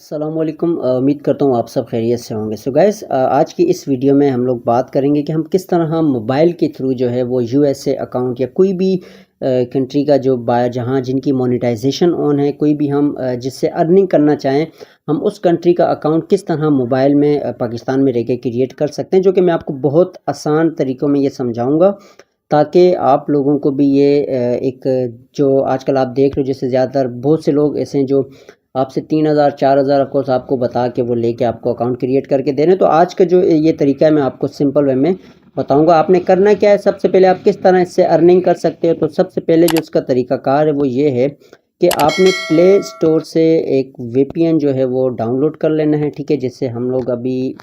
अस्सलाम वालेकुम। उम्मीद करता हूँ आप सब खैरियत से होंगे। सो गाइस, आज की इस वीडियो में हम लोग बात करेंगे कि हम किस तरह हम मोबाइल के थ्रू जो है वो यूएसए अकाउंट या कोई भी कंट्री का जो बाय जहाँ जिनकी मोनेटाइजेशन ऑन है, कोई भी हम जिससे अर्निंग करना चाहें, हम उस कंट्री का अकाउंट किस तरह मोबाइल में पाकिस्तान में रह के क्रिएट कर सकते हैं, जो कि मैं आपको बहुत आसान तरीक़ों में ये समझाऊँगा ताकि आप लोगों को भी ये एक जो आजकल आप देख रहे हो, जैसे ज़्यादातर बहुत से लोग ऐसे हैं जो आपसे 3000 4000 ऑफकोर्स आपको बता के वो लेके आपको अकाउंट क्रिएट करके दे रहे हैं। तो आज का जो ये तरीका है मैं आपको सिंपल वे में बताऊंगा। आपने करना क्या है, सबसे पहले आप किस तरह इससे अर्निंग कर सकते हो। तो सबसे पहले जो इसका तरीकाकार है वो ये है कि आपने प्ले स्टोर से एक वीपीएन जो है वो डाउनलोड कर लेना है, ठीक है। जिससे हम लोग अभी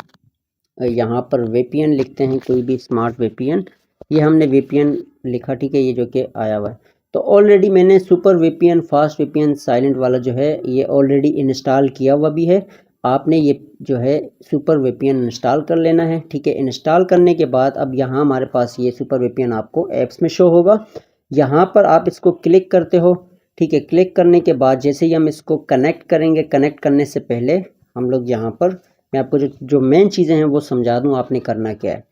यहाँ पर वीपीएन लिखते हैं, कोई भी स्मार्ट वीपीएन, ये हमने वीपीएन लिखा, ठीक है, ये जो कि आया हुआ है। तो ऑलरेडी मैंने super VPN, fast VPN, silent वाला जो है ये ऑलरेडी इंस्टॉल किया हुआ भी है। आपने ये जो है सुपर वीपीएन इंस्टॉल कर लेना है, ठीक है। इंस्टॉल करने के बाद अब यहाँ हमारे पास ये सुपर वीपीएन आपको ऐप्स में शो होगा। यहाँ पर आप इसको क्लिक करते हो, ठीक है। क्लिक करने के बाद जैसे ही हम इसको कनेक्ट करेंगे, कनेक्ट करने से पहले हम लोग यहाँ पर मैं आपको जो मेन चीज़ें हैं वो समझा दूँ। आपने करना क्या है,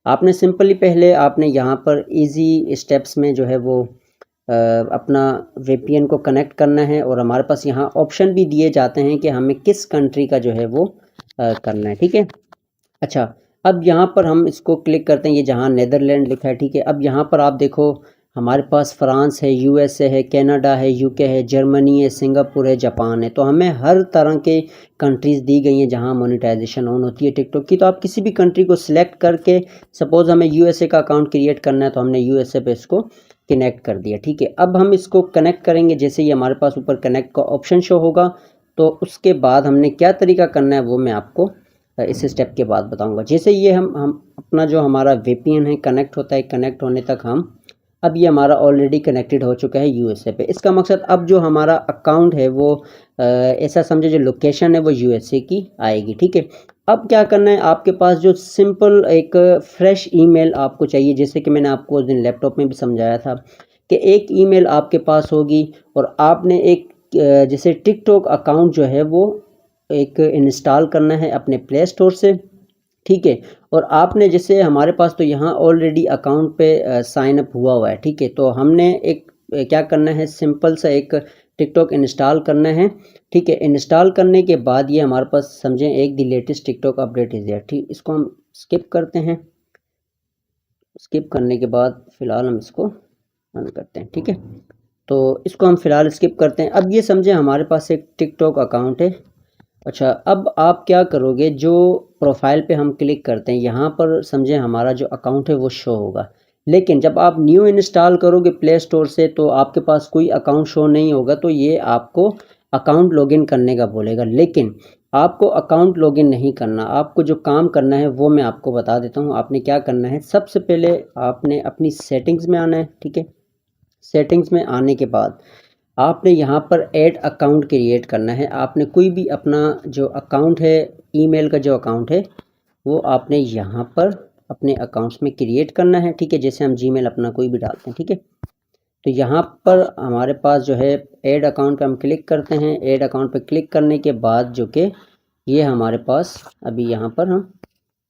आपने सिंपली पहले आपने यहाँ पर इजी स्टेप्स में जो है वो अपना वीपीएन को कनेक्ट करना है, और हमारे पास यहाँ ऑप्शन भी दिए जाते हैं कि हमें किस कंट्री का जो है वो करना है, ठीक है। अच्छा, अब यहाँ पर हम इसको क्लिक करते हैं, ये जहाँ नेदरलैंड लिखा है, ठीक है। अब यहाँ पर आप देखो हमारे पास फ्रांस है, यूएसए है, कनाडा है, यूके है, जर्मनी है, सिंगापुर है, जापान है। तो हमें हर तरह के कंट्रीज़ दी गई हैं जहाँ मोनेटाइजेशन ऑन होती है टिकटॉक की। तो आप किसी भी कंट्री को सिलेक्ट करके, सपोज़ हमें यूएसए का अकाउंट क्रिएट करना है तो हमने यूएसए पे इसको कनेक्ट कर दिया, ठीक है। अब हम इसको कनेक्ट करेंगे, जैसे ही हमारे पास ऊपर कनेक्ट का ऑप्शन शो होगा तो उसके बाद हमने क्या तरीका करना है वो मैं आपको इस स्टेप के बाद बताऊंगा। जैसे ये हम अपना जो हमारा वीपीएन है कनेक्ट होता है, कनेक्ट होने तक हम, अब ये हमारा ऑलरेडी कनेक्टेड हो चुका है यूएसए पे। इसका मकसद अब जो हमारा अकाउंट है वो ऐसा समझे जो लोकेशन है वो यूएसए की आएगी, ठीक है। अब क्या करना है, आपके पास जो सिंपल एक फ्रेश ईमेल आपको चाहिए, जैसे कि मैंने आपको उस दिन लैपटॉप में भी समझाया था कि एक ईमेल आपके पास होगी और आपने एक जैसे टिकटॉक अकाउंट जो है वो एक इंस्टॉल करना है अपने प्ले स्टोर से, ठीक है। और आपने जैसे हमारे पास तो यहाँ ऑलरेडी अकाउंट पे साइन अप हुआ है, ठीक है। तो हमने एक क्या करना है, सिंपल सा एक टिकटॉक इंस्टॉल करना है, ठीक है। इंस्टॉल करने के बाद ये हमारे पास समझें एक the latest TikTok update is there, ठीक। इसको हम स्किप करते हैं। स्किप करने के बाद फ़िलहाल हम इसको बंद करते हैं, ठीक है। तो इसको हम फ़िलहाल स्किप करते हैं। अब ये समझें हमारे पास एक टिकटॉक अकाउंट है। अच्छा, अब आप क्या करोगे, जो प्रोफाइल पे हम क्लिक करते हैं यहाँ पर समझें हमारा जो अकाउंट है वो शो होगा। लेकिन जब आप न्यू इंस्टॉल करोगे प्ले स्टोर से तो आपके पास कोई अकाउंट शो नहीं होगा, तो ये आपको अकाउंट लॉगिन करने का बोलेगा। लेकिन आपको अकाउंट लॉगिन नहीं करना, आपको जो काम करना है वो मैं आपको बता देता हूँ। आपने क्या करना है, सबसे पहले आपने अपनी सेटिंग्स में आना है, ठीक है। सेटिंग्स में आने के बाद आपने यहाँ पर ऐड अकाउंट क्रिएट करना है। आपने कोई भी अपना जो अकाउंट है, ईमेल का जो अकाउंट है वो आपने यहाँ पर अपने अकाउंट्स में क्रिएट करना है, ठीक है। जैसे हम जीमेल अपना कोई भी डालते हैं, ठीक है। तो यहाँ पर हमारे पास जो है ऐड अकाउंट पे हम क्लिक करते हैं। ऐड अकाउंट पे क्लिक करने के बाद जो कि ये हमारे पास अभी यहाँ पर हम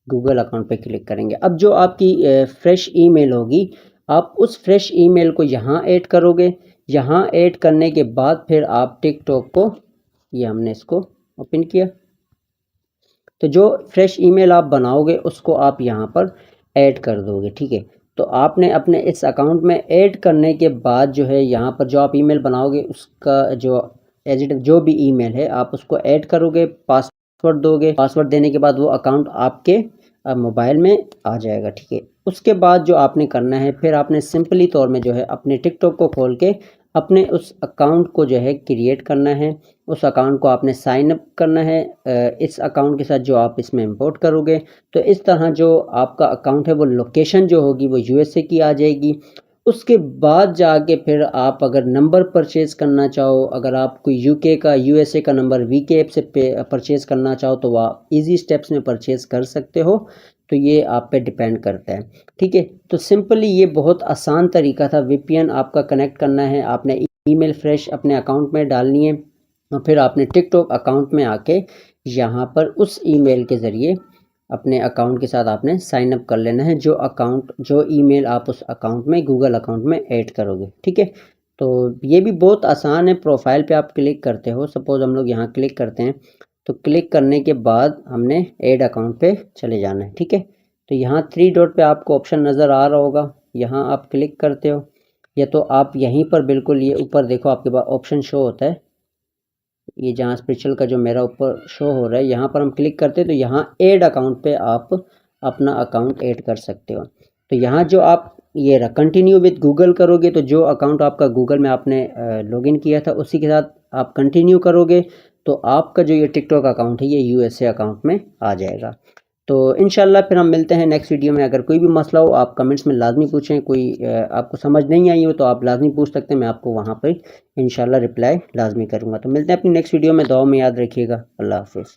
गूगल अकाउंट पे क्लिक करेंगे। अब जो आपकी फ्रेश ईमेल होगी, आप उस फ्रेश ईमेल को यहाँ ऐड करोगे। यहाँ ऐड करने के बाद फिर आप टिकटॉक को, ये हमने इसको ओपन किया, तो जो फ्रेश ईमेल आप बनाओगे उसको आप यहाँ पर ऐड कर दोगे, ठीक है। तो आपने अपने इस अकाउंट में ऐड करने के बाद जो है यहाँ पर जो आप ईमेल बनाओगे उसका जो एजिट जो भी ईमेल है आप उसको ऐड करोगे, पासवर्ड दोगे। पासवर्ड देने के बाद वो अकाउंट आपके मोबाइल में आ जाएगा, ठीक है। उसके बाद जो आपने करना है, फिर आपने सिंपली तौर में जो है अपने टिकटॉक को खोल के अपने उस अकाउंट को जो है क्रिएट करना है। उस अकाउंट को आपने साइन अप करना है इस अकाउंट के साथ जो आप इसमें इंपोर्ट करोगे। तो इस तरह जो आपका अकाउंट है वो लोकेशन जो होगी वो यूएसए की आ जाएगी। उसके बाद जाके फिर आप अगर नंबर परचेज़ करना चाहो, अगर आप कोई यूके का यूएसए का नंबर वीके ऐप से परचेज़ करना चाहो तो आप इजी स्टेप्स में परचेज़ कर सकते हो। तो ये आप पे डिपेंड करता है, ठीक है। तो सिंपली ये बहुत आसान तरीका था। वीपीएन आपका कनेक्ट करना है, आपने ईमेल फ्रेश अपने अकाउंट में डालनी है, और फिर आपने टिकटॉक अकाउंट में आके यहाँ पर उस ईमेल के ज़रिए अपने अकाउंट के साथ आपने साइन अप कर लेना है, जो ईमेल आप उस अकाउंट में गूगल अकाउंट में ऐड करोगे। ठीक है, तो ये भी बहुत आसान है। प्रोफाइल पे आप क्लिक करते हो, सपोज़ हम लोग यहाँ क्लिक करते हैं, तो क्लिक करने के बाद हमने ऐड अकाउंट पे चले जाना है। ठीक है, तो यहाँ 3 डॉट पे आपको ऑप्शन नज़र आ रहा होगा, यहाँ आप क्लिक करते हो, या तो आप यहीं पर बिल्कुल ये ऊपर देखो आपके पास ऑप्शन शो होता है, ये जहाँ स्पिरिचुअल का जो मेरा ऊपर शो हो रहा है, यहाँ पर हम क्लिक करते हैं तो यहाँ ऐड अकाउंट पे आप अपना अकाउंट ऐड कर सकते हो। तो यहाँ जो आप ये कंटिन्यू विद गूगल करोगे, तो जो अकाउंट आपका गूगल में आपने लॉगिन किया था उसी के साथ आप कंटिन्यू करोगे, तो आपका जो ये टिकटॉक अकाउंट है ये यूएसए अकाउंट में आ जाएगा। तो इंशाल्लाह फिर हम मिलते हैं नेक्स्ट वीडियो में। अगर कोई भी मसला हो आप कमेंट्स में लाजमी पूछें, कोई आपको समझ नहीं आई हो तो आप लाजमी पूछ सकते हैं, मैं आपको वहाँ पर इंशाल्लाह रिप्लाई लाजमी करूँगा। तो मिलते हैं अपनी नेक्स्ट वीडियो में, दुआ में याद रखिएगा। अल्लाह हाफिज़।